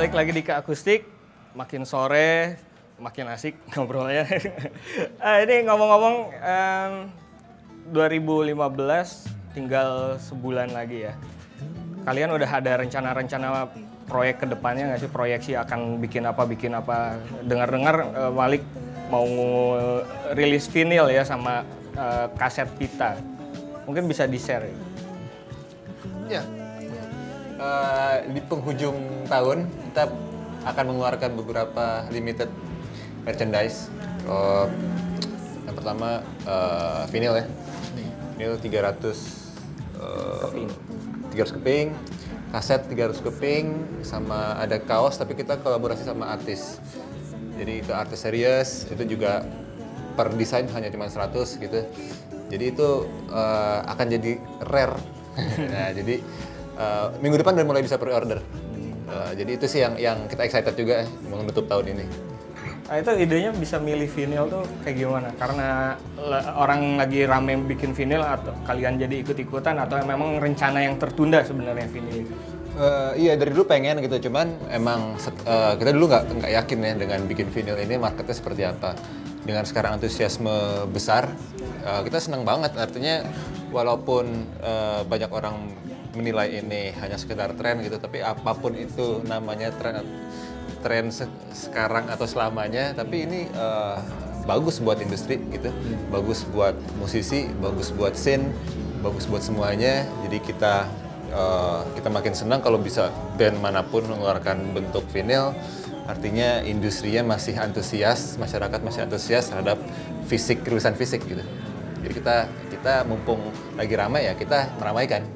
balik lagi di Ke Akustik, makin sore, makin asik ngobrolnya. Ini ngomong-ngomong, 2015 tinggal sebulan lagi ya. Kalian udah ada rencana-rencana proyek ke depannya nggak sih? Proyeksi akan bikin apa? Dengar-dengar Malik mau rilis vinyl ya sama kaset kita. Mungkin bisa di-share ya? Ya. Di penghujung tahun kita akan mengeluarkan beberapa limited merchandise. Yang pertama vinyl ya. Vinyl 300 keping, kaset 300 keping, sama ada kaos tapi kita kolaborasi sama artis. Jadi itu artis serius, itu juga per desain hanya cuma 100 gitu. Jadi itu akan jadi rare. Nah, jadi minggu depan udah mulai bisa pre-order. Jadi itu sih yang kita excited juga menutup tahun ini. Nah, itu idenya bisa milih vinyl tuh kayak gimana? Karena orang lagi rame bikin vinyl atau kalian jadi ikut-ikutan atau memang rencana yang tertunda sebenarnya vinyl? Iya dari dulu pengen gitu, cuman emang kita dulu nggak yakin ya dengan bikin vinyl ini marketnya seperti apa. Dengan sekarang antusiasme besar, kita senang banget. Artinya walaupun banyak orang menilai ini hanya sekedar tren gitu, tapi apapun itu namanya tren sekarang atau selamanya, tapi ini bagus buat industri gitu, bagus buat musisi, bagus buat scene, bagus buat semuanya. Jadi kita makin senang kalau bisa band manapun mengeluarkan bentuk vinyl, artinya industrinya masih antusias, masyarakat masih antusias terhadap rilisan fisik gitu. Jadi kita mumpung lagi ramai ya kita meramaikan.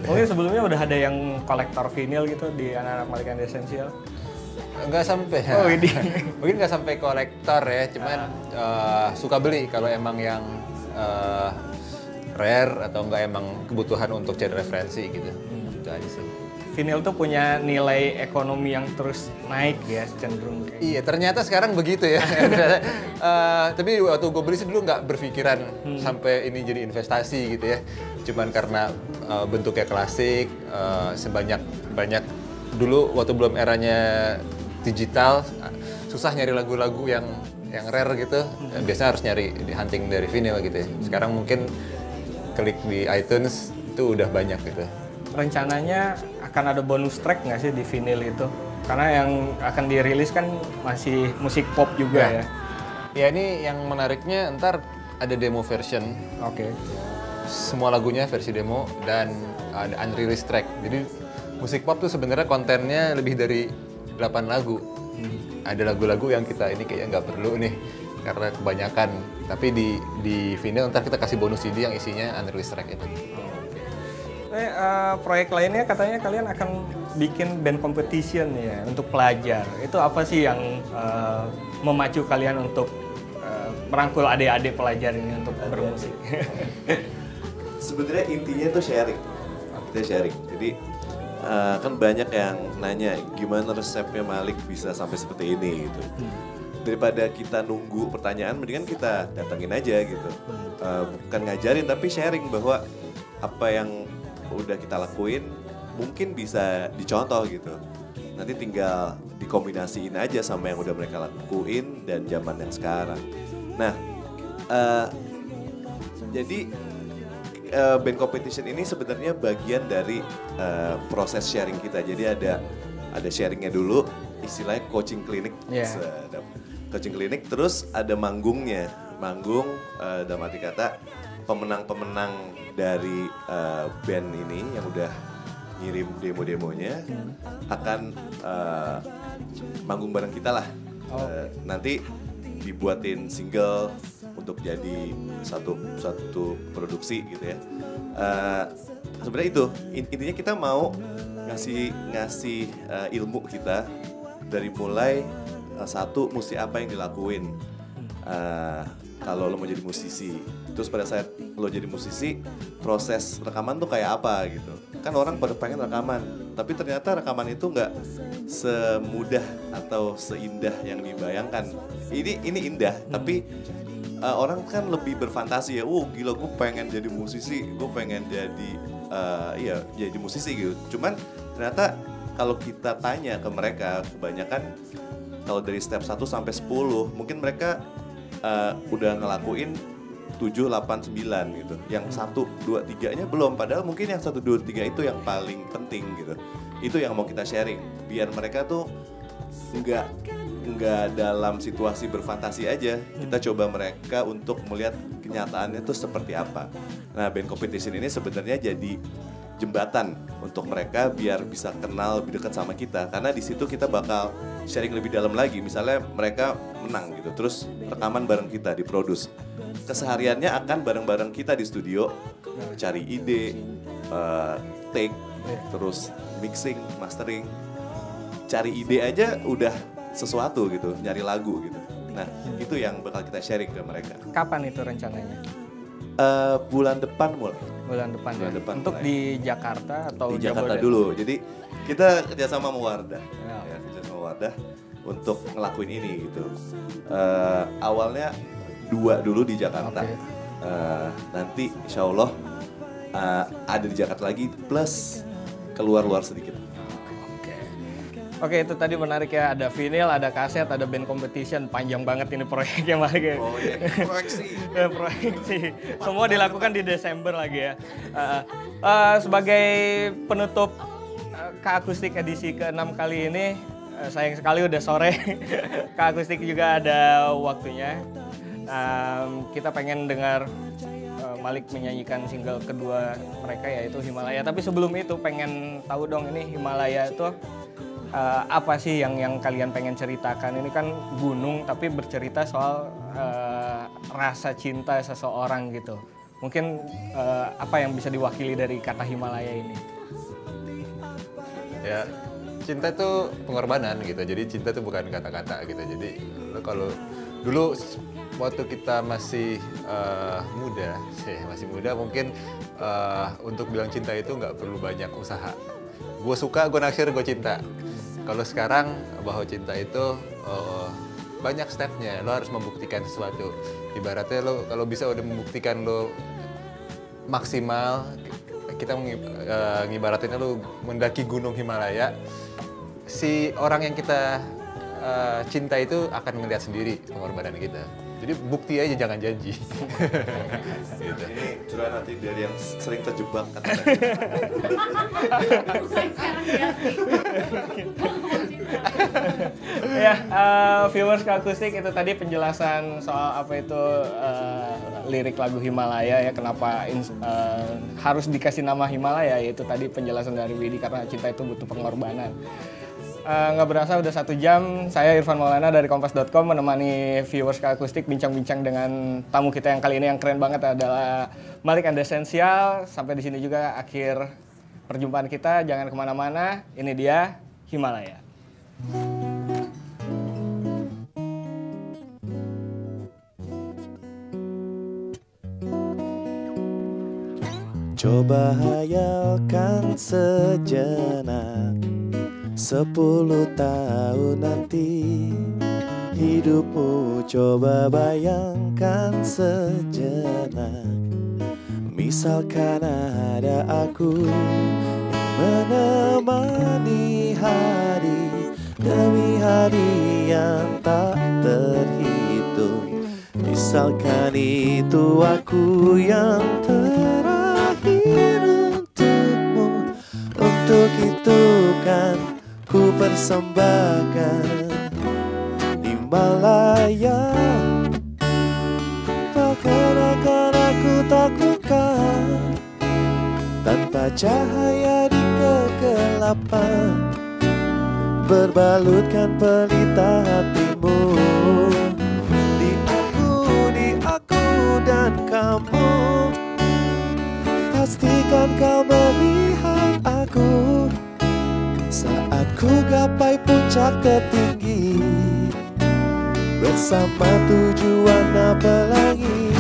Mungkin sebelumnya udah ada yang kolektor vinyl gitu di anak-anak Malik and Essential? Nggak sampai. Oh, ini. Mungkin nggak sampai kolektor ya, cuman suka beli kalau emang yang rare atau enggak emang kebutuhan untuk cari referensi gitu. Itu aja sih. Vinyl tuh punya nilai ekonomi yang terus naik ya, cenderung kayak. Iya, ternyata sekarang begitu ya. Tapi waktu gue beli sih dulu nggak berpikiran sampai ini jadi investasi gitu ya. Cuman karena bentuknya klasik, banyak dulu waktu belum eranya digital, susah nyari lagu-lagu yang rare gitu. Biasanya harus nyari hunting dari vinyl gitu ya. Sekarang mungkin klik di iTunes itu udah banyak gitu. Rencananya akan ada bonus track nggak sih di vinyl itu? Karena yang akan dirilis kan masih musik pop juga ya. Ya ini yang menariknya ntar ada demo version. Oke. Semua lagunya versi demo dan ada unreleased track. Jadi musik pop tuh sebenarnya kontennya lebih dari 8 lagu. Ada lagu-lagu yang kita ini kayaknya nggak perlu nih karena kebanyakan. Tapi di vinyl ntar kita kasih bonus CD yang isinya unreleased track itu. Proyek lainnya katanya kalian akan bikin band competition ya untuk pelajar. Itu apa sih yang memacu kalian untuk merangkul adik-adik pelajar ini untuk bermusik? Sebenarnya intinya tuh sharing. Kita sharing. Jadi kan banyak yang nanya gimana resepnya Malik bisa sampai seperti ini gitu. Daripada kita nunggu pertanyaan, mendingan kita datengin aja gitu. Bukan ngajarin tapi sharing bahwa apa yang udah kita lakuin mungkin bisa dicontoh gitu. Nanti tinggal dikombinasiin aja sama yang udah mereka lakuin dan zaman yang sekarang. Nah, jadi band competition ini sebenarnya bagian dari proses sharing kita. Jadi ada sharingnya dulu, istilahnya coaching klinik. Coaching klinik, terus ada manggungnya. Manggung dalam arti kata pemenang-pemenang dari band ini yang udah ngirim demo-demonya akan manggung bareng kita lah. Nanti dibuatin single untuk jadi satu produksi gitu ya. Sebenarnya itu intinya kita mau ngasih ilmu kita dari mulai satu mesti apa yang dilakuin kalau lo mau jadi musisi. Terus pada saat lo jadi musisi, proses rekaman tuh kayak apa gitu. Kan orang pada pengen rekaman, tapi ternyata rekaman itu nggak semudah atau seindah yang dibayangkan. Ini indah, tapi orang kan lebih berfantasi ya. Gila gue pengen jadi musisi, gue pengen jadi jadi musisi gitu. Cuman ternyata kalau kita tanya ke mereka, kebanyakan kalau dari step 1 sampai 10 mungkin mereka udah ngelakuin 7, 8, 9 gitu. Yang 1, 2, 3-nya belum, padahal mungkin yang 1, 2, 3 itu yang paling penting gitu. Itu yang mau kita sharing, biar mereka tuh nggak dalam situasi berfantasi aja. Kita coba mereka untuk melihat kenyataannya tuh seperti apa. Nah, band competition ini sebenarnya jadi jembatan untuk mereka biar bisa kenal lebih dekat sama kita, karena di situ kita bakal sharing lebih dalam lagi. Misalnya mereka menang gitu, terus rekaman bareng kita diproduce, kesehariannya akan bareng-bareng kita di studio, cari ide, take, terus mixing, mastering, cari ide aja udah sesuatu gitu, nyari lagu gitu. Nah, itu yang bakal kita sharing ke mereka. Kapan itu rencananya? Bulan depan mulai. Bulan depan ya? Untuk mulai. Di Jakarta atau di Jakarta Jabodetabek? dulu. Jadi kita kerjasama sama Wardah, Ya. kerjasama Wardah untuk ngelakuin ini gitu. Awalnya 2 dulu di Jakarta. Oke. Nanti insya Allah ada di Jakarta lagi plus keluar sedikit. Oke, itu tadi menarik ya, ada vinyl, ada kaset, ada band competition, panjang banget ini proyeknya Malik ya. Oh iya, proyeksi. Proyeksi. Semua dilakukan di Desember lagi ya. Sebagai penutup K-Akustik edisi ke-6 kali ini, sayang sekali udah sore. K-Akustik juga ada waktunya. Kita pengen dengar Malik menyanyikan single kedua mereka, yaitu Himalaya. Tapi sebelum itu pengen tahu dong, ini Himalaya itu apa sih yang kalian pengen ceritakan? Ini kan gunung tapi bercerita soal rasa cinta seseorang gitu. Mungkin apa yang bisa diwakili dari kata Himalaya ini? Ya, cinta itu pengorbanan gitu. Jadi cinta itu bukan kata-kata gitu. Jadi kalau dulu waktu kita masih muda mungkin untuk bilang cinta itu nggak perlu banyak usaha. Gue suka, gue naksir, gue cinta. Kalau sekarang bahwa cinta itu banyak stepnya, lo harus membuktikan sesuatu. Ibaratnya lo kalau bisa udah membuktikan lo maksimal, kita ngibaratinnya lo mendaki gunung Himalaya, si orang yang kita cinta itu akan melihat sendiri pengorbanan kita. Jadi bukti aja, jangan janji. Gitu. Ini curahan hati dari yang sering terjebak katanya. Ya, viewers K-Akustik, itu tadi penjelasan soal apa itu lirik lagu Himalaya ya, kenapa harus dikasih nama Himalaya, yaitu tadi penjelasan dari Widi, karena cinta itu butuh pengorbanan. Nggak berasa udah 1 jam, saya Irfan Maulana dari Kompas.com menemani viewers K-Akustik bincang-bincang dengan tamu kita yang kali ini yang keren banget adalah Malik and The Essential. Sampai di sini juga akhir perjumpaan kita, jangan kemana-mana, ini dia Himalaya. Coba hayalkan sejenak, 10 tahun nanti hidupmu, coba bayangkan sejenak. Misalkan ada aku yang menemani hari demi hari yang tak terhitung. Misalkan itu aku yang terakhir untukmu. Untuk itu kan ku persembahkan Himalaya. Bahkan akan aku taklukkan tanpa cahaya di kegelapan, berbalutkan pelita hatimu. Di aku dan kamu, pastikan kau melihat aku saat ku gapai puncak tertinggi bersama tujuan pelangi.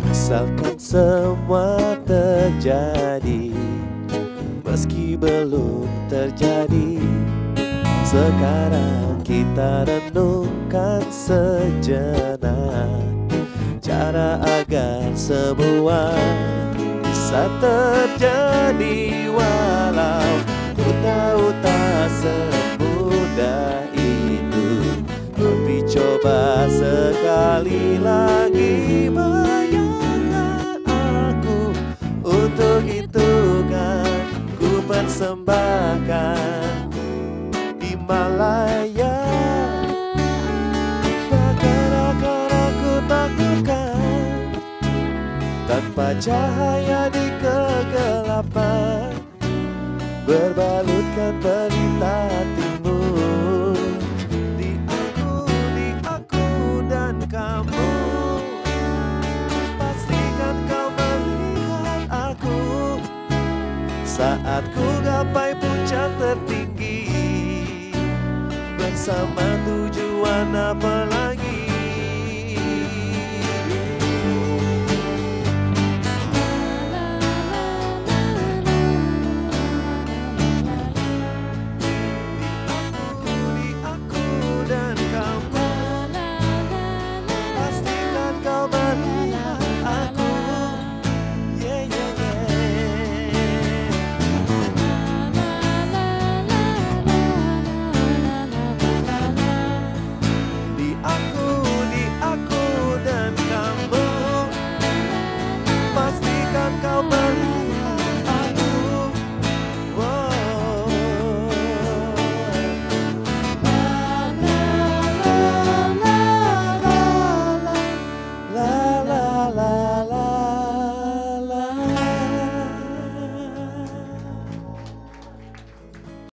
Misalkan semua terjadi meski belum terjadi, sekarang kita renungkan sejenak cara agar semua bisa terjadi walau ku tahu tak semudah itu. Tapi coba sekali lagi bayangkan aku, untuk itu kan ku persembahkan Himalaya. Takkan akan aku taklukkan tanpa cahaya di kegelapan, berbalutkan pelita timur di aku dan kamu. Pastikan kau melihat aku saat ku gapai puncak tertinggi, bersama tujuan apa